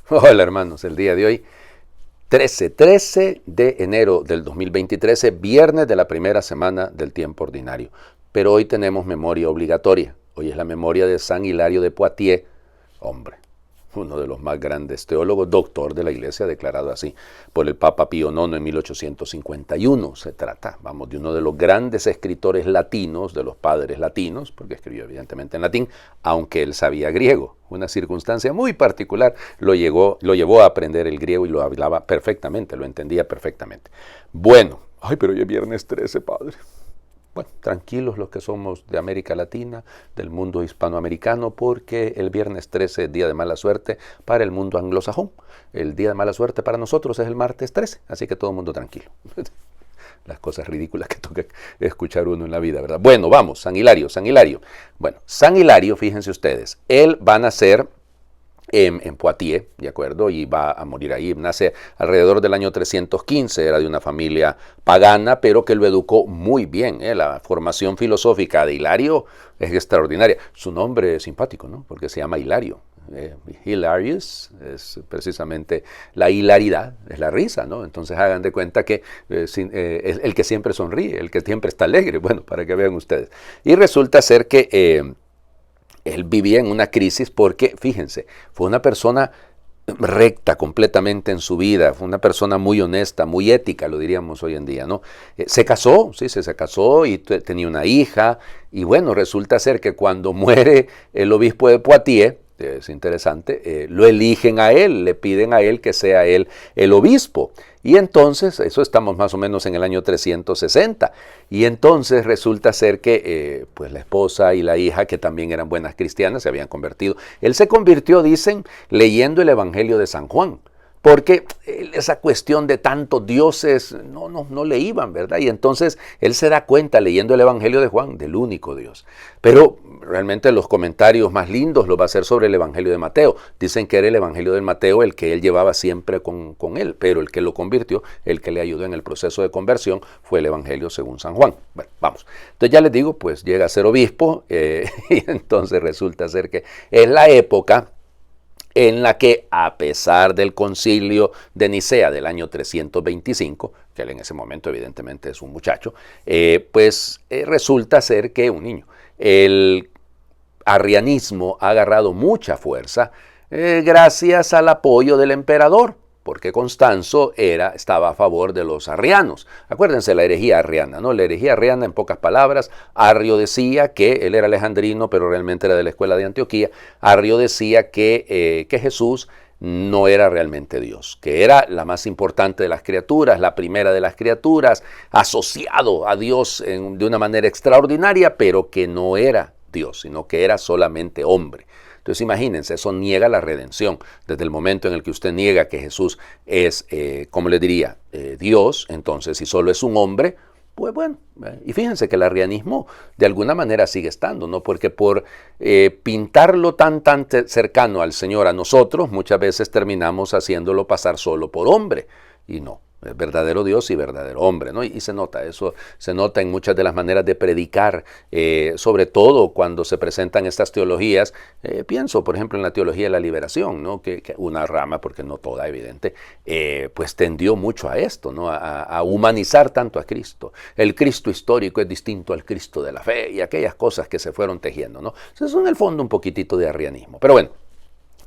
Hola hermanos, el día de hoy, 13 de enero del 2023, viernes de la primera semana del tiempo ordinario. Pero hoy tenemos memoria obligatoria. Hoy es la memoria de San Hilario de Poitiers, hombre, uno de los más grandes teólogos, doctor de la Iglesia, declarado así por el Papa Pío IX en 1851. Se trata, vamos, de uno de los grandes escritores latinos, de los padres latinos, porque escribió evidentemente en latín, aunque él sabía griego. Una circunstancia muy particular lo llevó a aprender el griego y lo hablaba perfectamente, lo entendía perfectamente. Bueno, pero hoy es viernes 13, padre. Bueno, tranquilos los que somos de América Latina, del mundo hispanoamericano, porque el viernes 13 es día de mala suerte para el mundo anglosajón. El día de mala suerte para nosotros es el martes 13, así que todo el mundo tranquilo. Las cosas ridículas que toca escuchar uno en la vida, ¿verdad? Bueno, vamos, San Hilario. Bueno, San Hilario, fíjense ustedes, él va a nacer en Poitiers, ¿de acuerdo? Y va a morir ahí. Nace alrededor del año 315, era de una familia pagana, pero que lo educó muy bien. La formación filosófica de Hilario es extraordinaria. Su nombre es simpático, ¿no? Porque se llama Hilario. Hilarious es precisamente la hilaridad, es la risa, ¿no? Entonces hagan de cuenta que es el que siempre sonríe, el que siempre está alegre, bueno, para que vean ustedes. Y resulta ser que él vivía en una crisis porque, fíjense, fue una persona recta completamente en su vida, fue una persona muy honesta, muy ética, lo diríamos hoy en día, ¿no? Se casó, sí, se casó y tenía una hija, y bueno, resulta ser que cuando muere el obispo de Poitiers, es interesante, lo eligen a él, le piden a él que sea él el obispo. Y entonces, eso estamos más o menos en el año 360, y entonces resulta ser que pues la esposa y la hija, que también eran buenas cristianas, se habían convertido. Él se convirtió, dicen, leyendo el Evangelio de San Juan, porque esa cuestión de tantos dioses no le iban, ¿verdad? Y entonces él se da cuenta leyendo el Evangelio de Juan del único Dios. Pero realmente los comentarios más lindos los va a hacer sobre el Evangelio de Mateo. Dicen que era el Evangelio de Mateo el que él llevaba siempre con él, pero el que lo convirtió, el que le ayudó en el proceso de conversión, fue el Evangelio según San Juan. Bueno, vamos. Entonces ya les digo, pues llega a ser obispo y entonces resulta ser que es la época en la que, a pesar del concilio de Nicea del año 325, que él en ese momento evidentemente es un muchacho, resulta ser que un niño, el arrianismo ha agarrado mucha fuerza gracias al apoyo del emperador, porque Constanzo estaba a favor de los arrianos. Acuérdense la herejía arriana, ¿no? La herejía arriana, en pocas palabras, Arrio decía que él era alejandrino, pero realmente era de la escuela de Antioquía. Arrio decía que Jesús no era realmente Dios, que era la más importante de las criaturas, la primera de las criaturas, asociado a Dios de una manera extraordinaria, pero que no era Dios, sino que era solamente hombre. Entonces imagínense, eso niega la redención. Desde el momento en el que usted niega que Jesús es, como le diría, Dios, entonces si solo es un hombre, pues bueno, y fíjense que el arrianismo de alguna manera sigue estando, ¿no? Porque por pintarlo tan cercano al Señor a nosotros, muchas veces terminamos haciéndolo pasar solo por hombre, y no. Es verdadero Dios y verdadero hombre, ¿no? Y se nota, eso se nota en muchas de las maneras de predicar, sobre todo cuando se presentan estas teologías. Pienso, por ejemplo, en la teología de la liberación, ¿no? Que una rama, porque no toda, evidente, pues tendió mucho a esto, ¿no? A humanizar tanto a Cristo. El Cristo histórico es distinto al Cristo de la fe y aquellas cosas que se fueron tejiendo, ¿no? Entonces, en el fondo un poquitito de arrianismo. Pero bueno,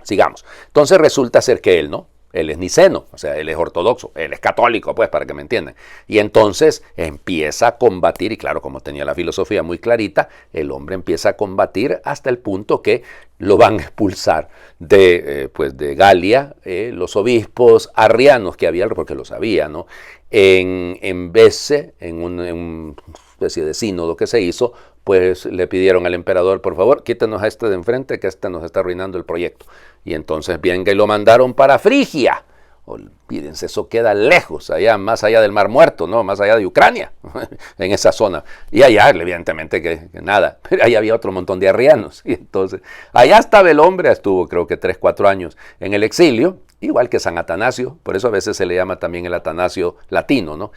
sigamos. Entonces resulta ser que él, ¿no? Él es niceno, o sea, él es ortodoxo, él es católico, pues, para que me entiendan. Y entonces empieza a combatir, y claro, como tenía la filosofía muy clarita, el hombre empieza a combatir hasta el punto que lo van a expulsar de Galia, los obispos arrianos que había, porque lo sabía, ¿no? En Besse, en una especie de sínodo que se hizo, pues le pidieron al emperador, por favor, quítenos a este de enfrente, que este nos está arruinando el proyecto. Y entonces venga y lo mandaron para Frigia. Olvídense, eso queda lejos, allá más allá del Mar Muerto, ¿no? Más allá de Ucrania, en esa zona. Y allá, evidentemente, que nada, pero ahí había otro montón de arrianos. Y entonces, allá estaba el hombre, estuvo creo que 3, 4 años en el exilio, igual que San Atanasio, por eso a veces se le llama también el Atanasio latino, ¿no?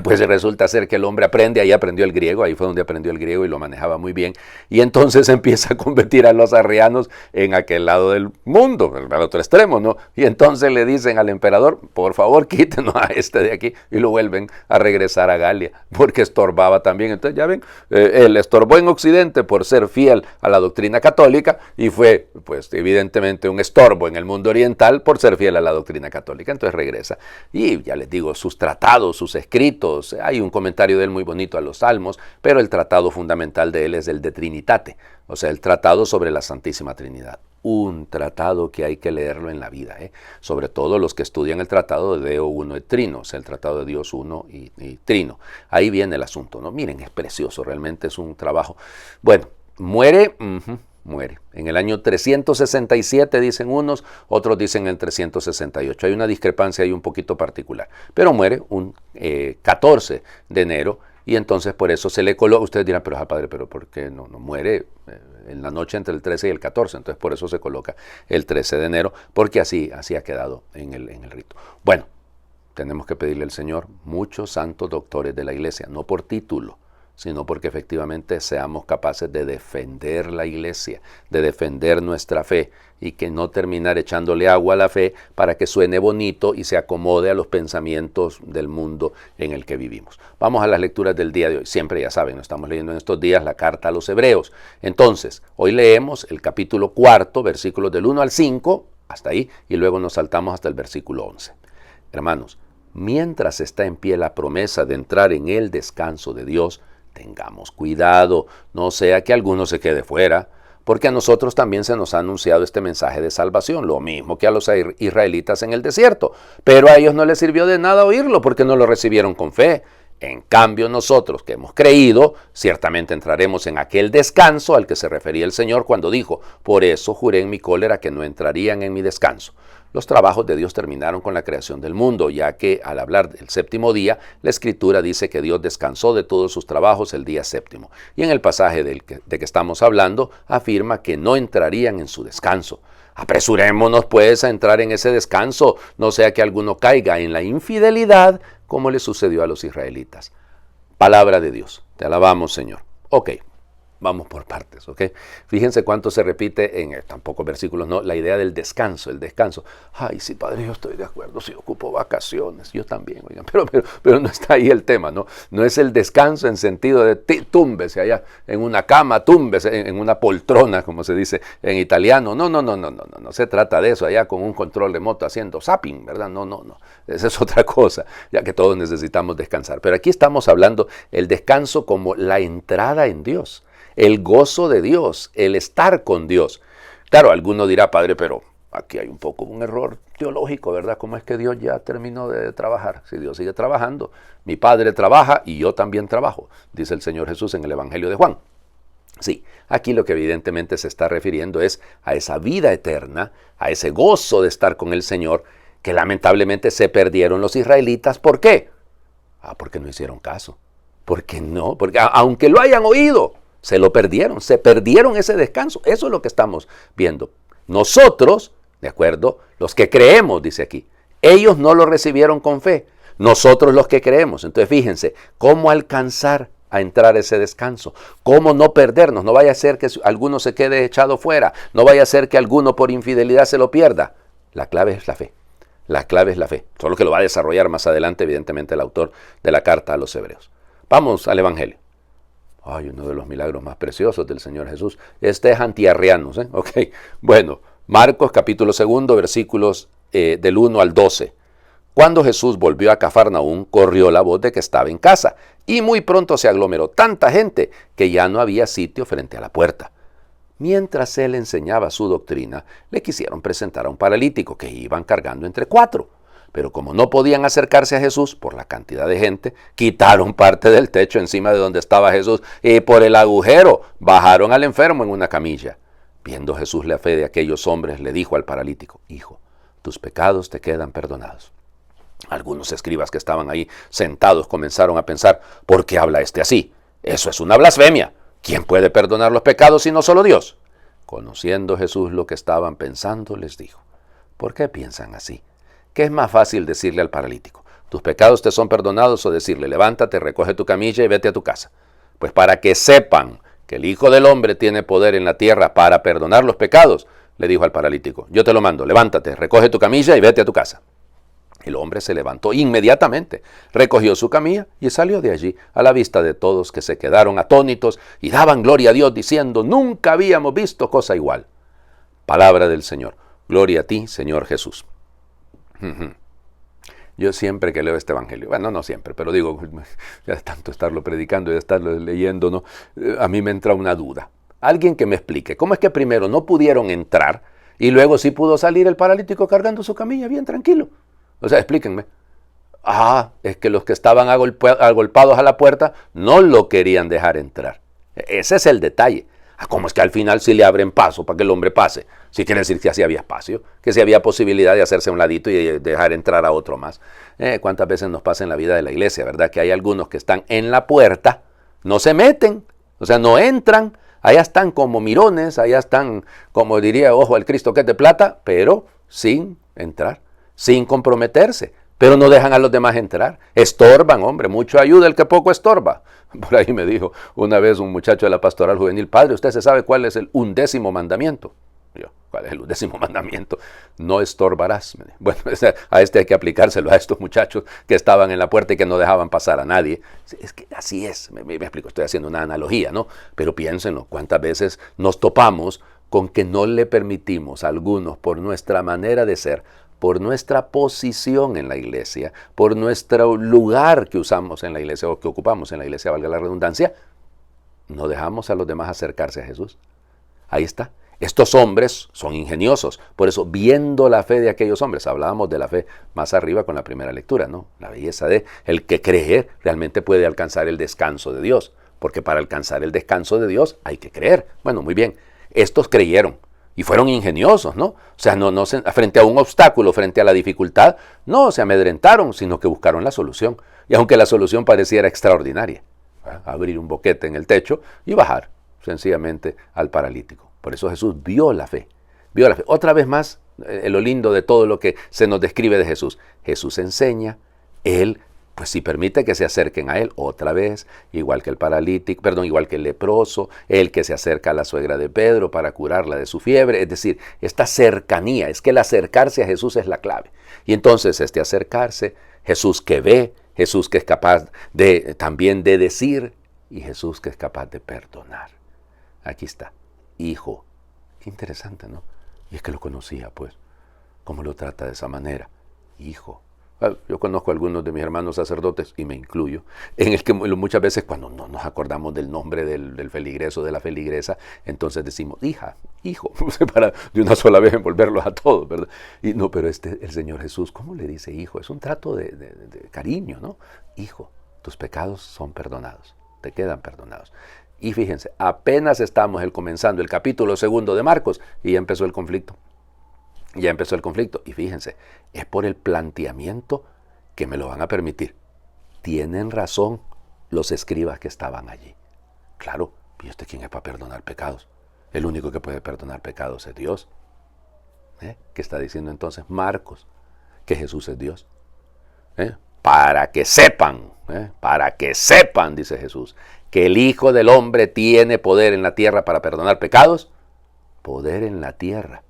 Pues resulta ser que el hombre aprende, ahí aprendió el griego, ahí fue donde aprendió el griego y lo manejaba muy bien, y entonces empieza a convertir a los arrianos en aquel lado del mundo, al otro extremo, ¿no? Y entonces le dicen al emperador, por favor quítenos a este de aquí, y lo vuelven a regresar a Galia, porque estorbaba también. Entonces ya ven, él estorbó en Occidente por ser fiel a la doctrina católica, y fue pues evidentemente un estorbo en el mundo oriental por ser fiel a la doctrina católica. Entonces regresa, y ya les digo, sus tratados, sus escritos, hay un comentario de él muy bonito a los Salmos, pero el tratado fundamental de él es el de Trinitate, o sea, el tratado sobre la Santísima Trinidad. Un tratado que hay que leerlo en la vida, sobre todo los que estudian el tratado de Deo Uno et Trino, o sea, el tratado de Dios Uno y Trino. Ahí viene el asunto, ¿no? Miren, es precioso, realmente es un trabajo. Bueno, muere en el año 367, dicen unos, otros dicen el 368. Hay una discrepancia ahí un poquito particular. Pero muere un 14 de enero, y entonces por eso se le coloca. Ustedes dirán, pero padre, ¿pero por qué no muere en la noche entre el 13 y el 14? Entonces por eso se coloca el 13 de enero, porque así ha quedado en el rito. Bueno, tenemos que pedirle al Señor muchos santos doctores de la iglesia, no por título, sino porque efectivamente seamos capaces de defender la iglesia, de defender nuestra fe, y que no terminar echándole agua a la fe para que suene bonito y se acomode a los pensamientos del mundo en el que vivimos. Vamos a las lecturas del día de hoy. Siempre, ya saben, estamos leyendo en estos días la carta a los Hebreos. Entonces, hoy leemos el capítulo 4, versículos del 1 al 5, hasta ahí, y luego nos saltamos hasta el versículo 11. Hermanos, mientras está en pie la promesa de entrar en el descanso de Dios, tengamos cuidado, no sea que alguno se quede fuera, porque a nosotros también se nos ha anunciado este mensaje de salvación, lo mismo que a los israelitas en el desierto, pero a ellos no les sirvió de nada oírlo porque no lo recibieron con fe. En cambio, nosotros que hemos creído, ciertamente entraremos en aquel descanso al que se refería el Señor cuando dijo, por eso juré en mi cólera que no entrarían en mi descanso. Los trabajos de Dios terminaron con la creación del mundo, ya que al hablar del séptimo día, la Escritura dice que Dios descansó de todos sus trabajos el día séptimo. Y en el pasaje de que estamos hablando, afirma que no entrarían en su descanso. Apresurémonos pues a entrar en ese descanso, no sea que alguno caiga en la infidelidad, como le sucedió a los israelitas. Palabra de Dios. Te alabamos, Señor. Ok. Vamos por partes, ¿ok? Fíjense cuánto se repite en tampoco versículos, no, la idea del descanso, el descanso. Ay, sí, padre, yo estoy de acuerdo, si ocupo vacaciones, yo también, oigan, pero no está ahí el tema, ¿no? No es el descanso en sentido de túmbese allá en una cama, túmbese en una poltrona, como se dice en italiano. No se trata de eso, allá con un control remoto haciendo zapping, ¿verdad? No, esa es otra cosa, ya que todos necesitamos descansar. Pero aquí estamos hablando el descanso como la entrada en Dios. El gozo de Dios, el estar con Dios. Claro, alguno dirá, padre, pero aquí hay un poco un error teológico, ¿verdad? ¿Cómo es que Dios ya terminó de trabajar? Si Dios sigue trabajando, mi Padre trabaja y yo también trabajo, dice el Señor Jesús en el Evangelio de Juan. Sí, aquí lo que evidentemente se está refiriendo es a esa vida eterna, a ese gozo de estar con el Señor, que lamentablemente se perdieron los israelitas. ¿Por qué? Porque no hicieron caso. ¿Por qué no? Porque aunque lo hayan oído, se perdieron ese descanso. Eso es lo que estamos viendo. Nosotros, ¿de acuerdo? Los que creemos, dice aquí, ellos no lo recibieron con fe. Nosotros los que creemos. Entonces fíjense, ¿cómo alcanzar a entrar a ese descanso? ¿Cómo no perdernos? No vaya a ser que alguno se quede echado fuera. No vaya a ser que alguno por infidelidad se lo pierda. La clave es la fe. La clave es la fe. Solo que lo va a desarrollar más adelante, evidentemente, el autor de la carta a los Hebreos. Vamos al Evangelio. Ay, uno de los milagros más preciosos del Señor Jesús. Este es antiarrianos, ¿eh? Ok. Bueno, Marcos capítulo 2, versículos del 1 al 12. Cuando Jesús volvió a Cafarnaúm, corrió la voz de que estaba en casa, y muy pronto se aglomeró tanta gente que ya no había sitio frente a la puerta. Mientras él enseñaba su doctrina, le quisieron presentar a un paralítico que iban cargando entre 4. Pero como no podían acercarse a Jesús por la cantidad de gente, quitaron parte del techo encima de donde estaba Jesús y por el agujero bajaron al enfermo en una camilla. Viendo Jesús la fe de aquellos hombres, le dijo al paralítico, hijo, tus pecados te quedan perdonados. Algunos escribas que estaban ahí sentados comenzaron a pensar, ¿por qué habla este así? Eso es una blasfemia. ¿Quién puede perdonar los pecados sino solo Dios? Conociendo Jesús lo que estaban pensando, les dijo, ¿por qué piensan así? ¿Qué es más fácil decirle al paralítico? tus pecados te son perdonados, o decirle, levántate, recoge tu camilla y vete a tu casa. Pues para que sepan que el Hijo del Hombre tiene poder en la tierra para perdonar los pecados, le dijo al paralítico, yo te lo mando, levántate, recoge tu camilla y vete a tu casa. El hombre se levantó inmediatamente, recogió su camilla y salió de allí a la vista de todos, que se quedaron atónitos y daban gloria a Dios diciendo, nunca habíamos visto cosa igual. Palabra del Señor. Gloria a ti, Señor Jesús. Yo siempre que leo este evangelio, bueno, no siempre, pero digo, ya de tanto estarlo predicando y de estarlo leyendo, ¿no? A mí me entra una duda. Alguien que me explique, ¿cómo es que primero no pudieron entrar y luego sí pudo salir el paralítico cargando su camilla bien tranquilo? O sea, explíquenme. Es que los que estaban agolpados a la puerta no lo querían dejar entrar. Ese es el detalle. ¿Cómo es que al final sí le abren paso para que el hombre pase? Sí quiere decir que así había espacio, que sí había posibilidad de hacerse a un ladito y dejar entrar a otro más. ¿Cuántas veces nos pasa en la vida de la iglesia, verdad? Que hay algunos que están en la puerta, no se meten, o sea, no entran, allá están como mirones, allá están, como diría, ojo al Cristo que es de plata, pero sin entrar, sin comprometerse. Pero no dejan a los demás entrar. Estorban, hombre, mucho ayuda el que poco estorba. Por ahí me dijo una vez un muchacho de la pastoral juvenil, padre, ¿usted se sabe cuál es el 11º mandamiento? Yo, ¿cuál es el 11º mandamiento? No estorbarás. Bueno, a este hay que aplicárselo a estos muchachos que estaban en la puerta y que no dejaban pasar a nadie. Es que así es, me explico, estoy haciendo una analogía, ¿no? Pero piénsenlo, cuántas veces nos topamos con que no le permitimos a algunos, por nuestra manera de ser, por nuestra posición en la iglesia, por nuestro lugar que usamos en la iglesia o que ocupamos en la iglesia, valga la redundancia, no dejamos a los demás acercarse a Jesús. Ahí está. Estos hombres son ingeniosos. Por eso, viendo la fe de aquellos hombres, hablábamos de la fe más arriba con la primera lectura, ¿no? La belleza de el que cree realmente puede alcanzar el descanso de Dios. Porque para alcanzar el descanso de Dios hay que creer. Bueno, muy bien. Estos creyeron. Y fueron ingeniosos, ¿no? O sea, frente a un obstáculo, frente a la dificultad, no se amedrentaron, sino que buscaron la solución. Y aunque la solución pareciera extraordinaria, abrir un boquete en el techo y bajar sencillamente al paralítico. Por eso Jesús vio la fe. Vio la fe. Otra vez más, lo lindo de todo lo que se nos describe de Jesús. Jesús enseña, Él pues si permite que se acerquen a él otra vez, igual que el paralítico, igual que el leproso, el que se acerca a la suegra de Pedro para curarla de su fiebre, es decir, esta cercanía, es que el acercarse a Jesús es la clave. Y entonces este acercarse, Jesús que ve, Jesús que es capaz de también de decir, y Jesús que es capaz de perdonar. Aquí está, hijo. Qué interesante, ¿no? Y es que lo conocía, pues, cómo lo trata de esa manera, hijo. Yo conozco a algunos de mis hermanos sacerdotes, y me incluyo, en el que muchas veces cuando no nos acordamos del nombre del feligreso, de la feligresa, entonces decimos, hija, hijo, para de una sola vez envolverlos a todos, ¿verdad? Y no, pero el Señor Jesús, ¿cómo le dice hijo? Es un trato de cariño, ¿no? Hijo, tus pecados son perdonados, te quedan perdonados. Y fíjense, apenas estamos comenzando el capítulo 2 de Marcos, y ya empezó el conflicto. Ya empezó el conflicto. Y fíjense, es por el planteamiento que me lo van a permitir. Tienen razón los escribas que estaban allí. Claro, ¿y usted quién es para perdonar pecados? El único que puede perdonar pecados es Dios. ¿Qué está diciendo entonces Marcos? Que Jesús es Dios. Para que sepan, dice Jesús, que el Hijo del Hombre tiene poder en la tierra para perdonar pecados. Poder en la tierra.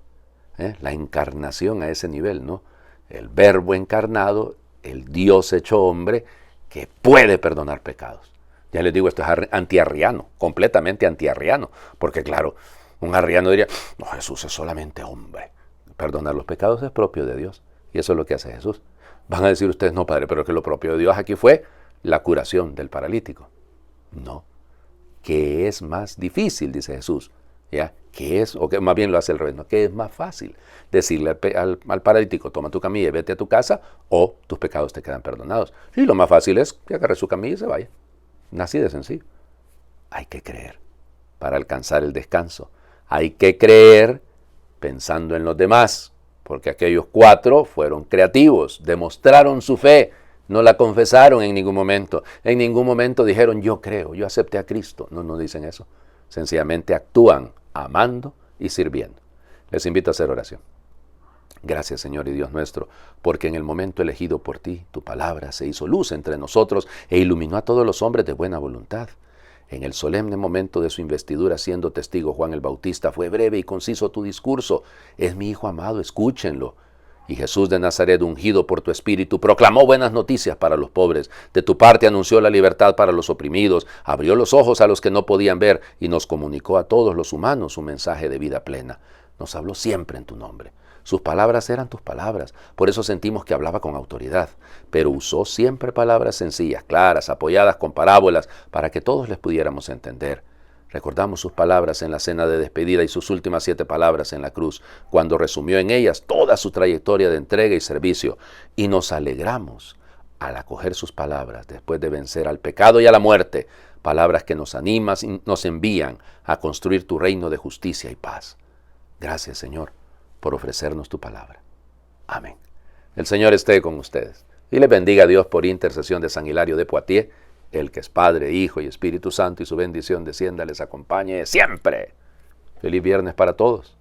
La encarnación a ese nivel, ¿no? El verbo encarnado, el Dios hecho hombre, que puede perdonar pecados. Ya les digo, esto es antiarriano, completamente antiarriano, porque claro, un arriano diría, no, Jesús es solamente hombre. Perdonar los pecados es propio de Dios, y eso es lo que hace Jesús. Van a decir ustedes, no, padre, pero que lo propio de Dios aquí fue la curación del paralítico. No, que es más difícil, dice Jesús, ¿ya? ¿Qué es? O que más bien lo hace al revés, ¿no? ¿Qué es más fácil? Decirle al paralítico, toma tu camilla y vete a tu casa, o tus pecados te quedan perdonados. Y lo más fácil es que agarre su camilla y se vaya. Así de sencillo. Hay que creer para alcanzar el descanso. Hay que creer pensando en los demás, porque aquellos 4 fueron creativos, demostraron su fe, no la confesaron en ningún momento. En ningún momento dijeron, yo creo, yo acepté a Cristo. No dicen eso. Sencillamente actúan amando y sirviendo. Les invito a hacer oración. Gracias, Señor y Dios nuestro, porque en el momento elegido por ti, tu palabra se hizo luz entre nosotros e iluminó a todos los hombres de buena voluntad. En el solemne momento de su investidura, siendo testigo Juan el Bautista, fue breve y conciso tu discurso. Es mi Hijo amado, escúchenlo. Y Jesús de Nazaret, ungido por tu Espíritu, proclamó buenas noticias para los pobres. De tu parte anunció la libertad para los oprimidos, abrió los ojos a los que no podían ver y nos comunicó a todos los humanos su mensaje de vida plena. Nos habló siempre en tu nombre. Sus palabras eran tus palabras, por eso sentimos que hablaba con autoridad, pero usó siempre palabras sencillas, claras, apoyadas con parábolas, para que todos les pudiéramos entender. Recordamos sus palabras en la cena de despedida y sus últimas 7 palabras en la cruz, cuando resumió en ellas toda su trayectoria de entrega y servicio, y nos alegramos al acoger sus palabras después de vencer al pecado y a la muerte, palabras que nos animan y nos envían a construir tu reino de justicia y paz. Gracias, Señor, por ofrecernos tu palabra. Amén. El Señor esté con ustedes y les bendiga a Dios por intercesión de San Hilario de Poitiers, el que es Padre, Hijo y Espíritu Santo, y su bendición descienda, les acompañe siempre. Feliz viernes para todos.